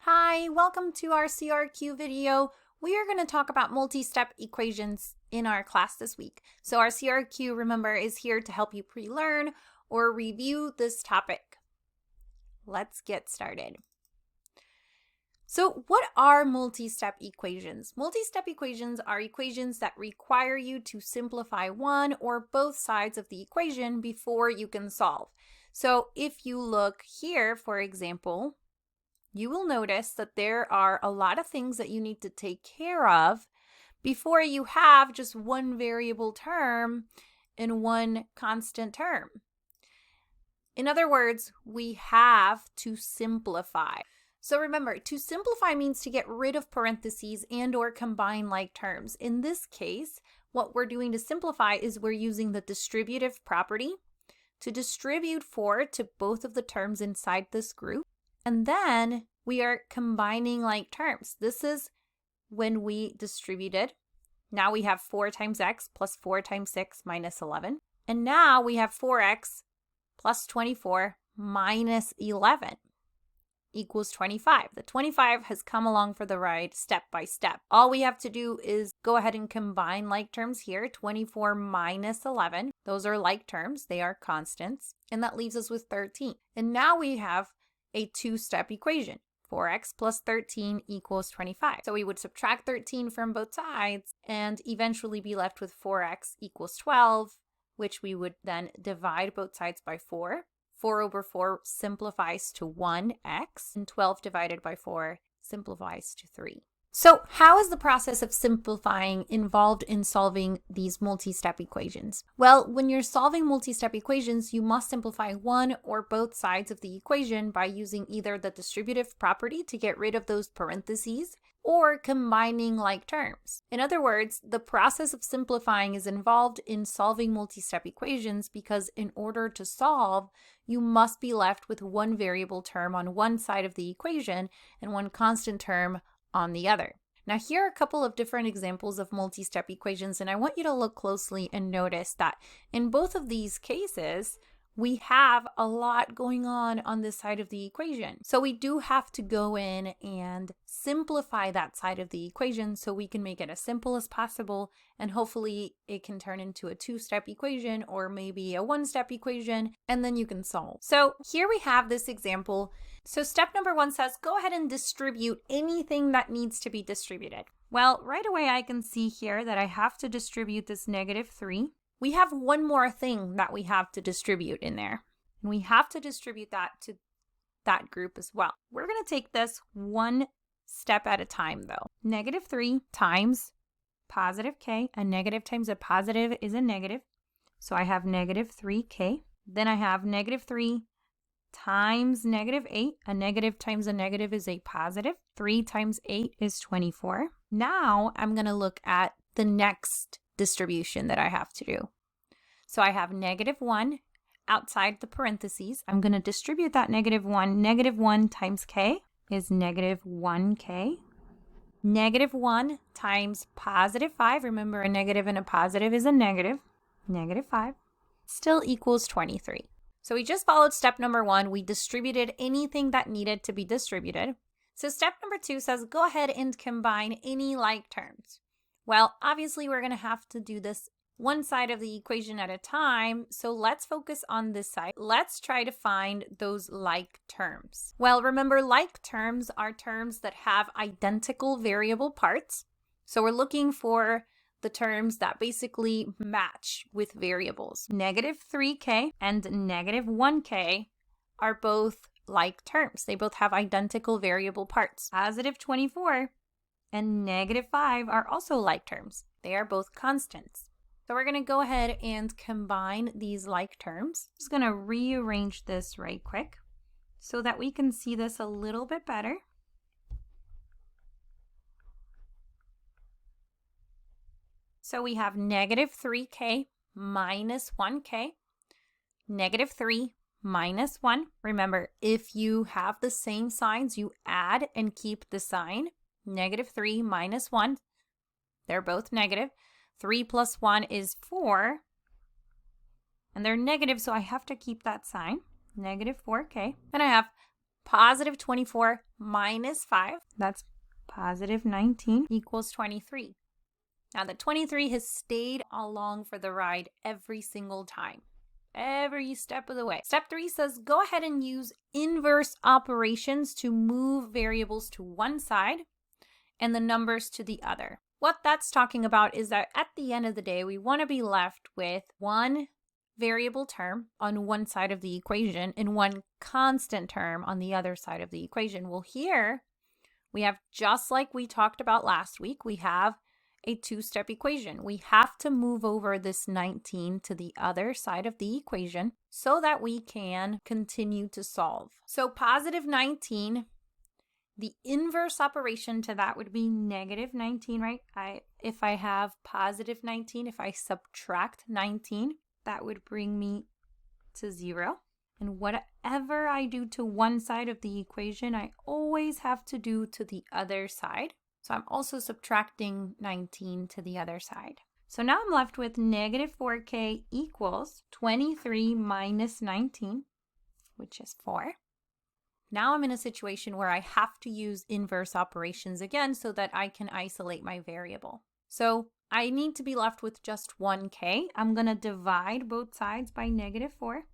Hi, welcome to our CRQ video. We are going to talk about multi-step equations in our class this week. So our CRQ, remember, is here to help you pre-learn or review this topic. Let's get started. So what are multi-step equations? Multi-step equations are equations that require you to simplify one or both sides of the equation before you can solve. So if you look here, for example, you will notice that there are a lot of things that you need to take care of before you have just one variable term and one constant term. In other words, we have to simplify. So remember, to simplify means to get rid of parentheses and/or combine like terms. In this case, what we're doing to simplify is we're using the distributive property to distribute 4 to both of the terms inside this group. And then we are combining like terms. This is when we distributed. Now we have 4 times x plus 4 times 6 minus 11. And now we have 4x plus 24 minus 11 equals 25. The 25 has come along for the ride step by step. All we have to do is go ahead and combine like terms here. 24 minus 11. Those are like terms. They are constants. And that leaves us with 13. And now we have a two-step equation. 4x plus 13 equals 25. So we would subtract 13 from both sides and eventually be left with 4x equals 12, which we would then divide both sides by 4. 4 over 4 simplifies to 1x, and 12 divided by 4 simplifies to 3. So how is the process of simplifying involved in solving these multi-step equations? Well, when you're solving multi-step equations, you must simplify one or both sides of the equation by using either the distributive property to get rid of those parentheses or combining like terms. In other words, the process of simplifying is involved in solving multi-step equations because in order to solve, you must be left with one variable term on one side of the equation and one constant term on the other. Now here are a couple of different examples of multi-step equations, and I want you to look closely and notice that in both of these cases, we have a lot going on this side of the equation. So we do have to go in and simplify that side of the equation so we can make it as simple as possible, and hopefully it can turn into a two-step equation or maybe a one-step equation, and then you can solve. So here we have this example. So step number 1 says, go ahead and distribute anything that needs to be distributed. Well, right away I can see here that I have to distribute this -3. We have one more thing that we have to distribute in there. And we have to distribute that to that group as well. We're going to take this one step at a time though. -3 times positive k. A negative times a positive is a negative. So I have -3k. Then I have -3 times -8. A negative times a negative is a positive. 3 times 8 is 24. Now I'm going to look at the next distribution that I have to do. So I have -1 outside the parentheses. I'm going to distribute that -1. -1 times k is -1k. -1 times +5. Remember, a negative and a positive is a negative. -5 still equals 23. So we just followed step number 1. We distributed anything that needed to be distributed. So step number 2 says, go ahead and combine any like terms. Well, obviously we're going to have to do this one side of the equation at a time, so let's focus on this side. Let's try to find those like terms. Well, remember, like terms are terms that have identical variable parts. So we're looking for the terms that basically match with variables. -3k and -1k are both like terms. They both have identical variable parts. +24 and -5 are also like terms. They are both constants. So we're going to go ahead and combine these like terms. I'm just going to rearrange this right quick so that we can see this a little bit better. So we have -3k minus 1k, -3 minus 1. Remember, if you have the same signs, you add and keep the sign. -3 minus 1, they're both negative. 3 plus 1 is 4, and they're negative, so I have to keep that sign. -4k. Then I have Positive 24 minus 5, that's positive 19, equals 23. Now the 23 has stayed along for the ride every single time, every step of the way. Step 3 says go ahead and use inverse operations to move variables to one side and the numbers to the other. What that's talking about is that at the end of the day, we want to be left with one variable term on one side of the equation and one constant term on the other side of the equation. Well, here we have, just like we talked about last week, we have a two-step equation. We have to move over this 19 to the other side of the equation so that we can continue to solve. So positive 19, the inverse operation to that would be negative 19, right? If I have positive 19, if I subtract 19, that would bring me to 0. And whatever I do to one side of the equation, I always have to do to the other side. So I'm also subtracting 19 to the other side. So now I'm left with negative 4k equals 23 minus 19, which is 4. Now I'm in a situation where I have to use inverse operations again so that I can isolate my variable. So I need to be left with just 1k. I'm going to divide both sides by negative 4.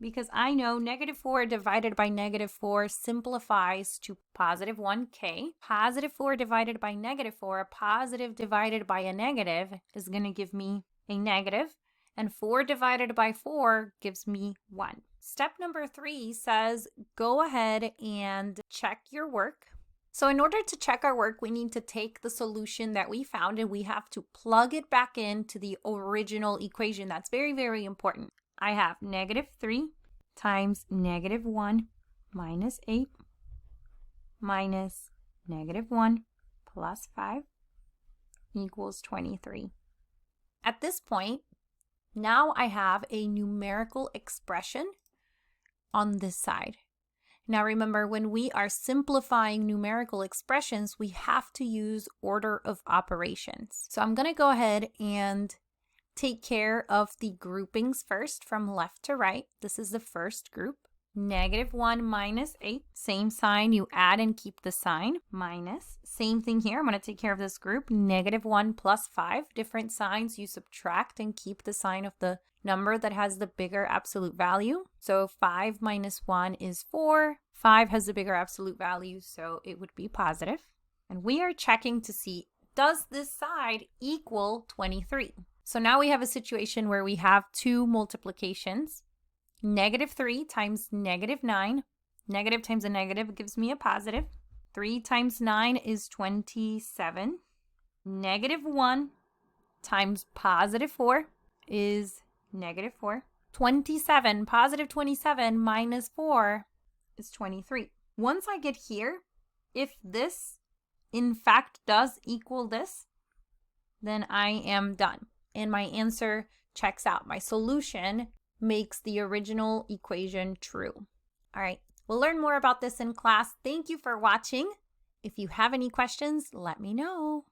Because I know negative 4 divided by negative 4 simplifies to positive 1k. Positive 4 divided by negative 4, a positive divided by a negative is going to give me a negative. And 4 divided by 4 gives me 1. Step number 3 says go ahead and check your work. So in order to check our work, we need to take the solution that we found and we have to plug it back into the original equation. That's very, very important. I have negative 3 times negative 1 minus 8 minus negative 1 plus 5 equals 23. At this point, now I have a numerical expression on this side. Now remember, when we are simplifying numerical expressions, we have to use order of operations. So I'm going to go ahead and take care of the groupings first from left to right. This is the first group. Negative 1 minus 8. Same sign, you add and keep the sign. Minus. Same thing here. I'm going to take care of this group. Negative 1 plus 5. Different signs, you subtract and keep the sign of the number that has the bigger absolute value. So 5 minus 1 is 4. 5 has the bigger absolute value, so it would be positive. And we are checking to see, does this side equal 23? So now we have a situation where we have two multiplications. Negative 3 times negative 9. Negative times a negative gives me a positive. 3 times 9 is 27. Negative 1 times positive 4 is negative 4. 27, positive 27 minus 4 is 23. Once I get here, if this in fact does equal this, then I am done. And my answer checks out. My solution makes the original equation true. All right, we'll learn more about this in class. Thank you for watching. If you have any questions, let me know.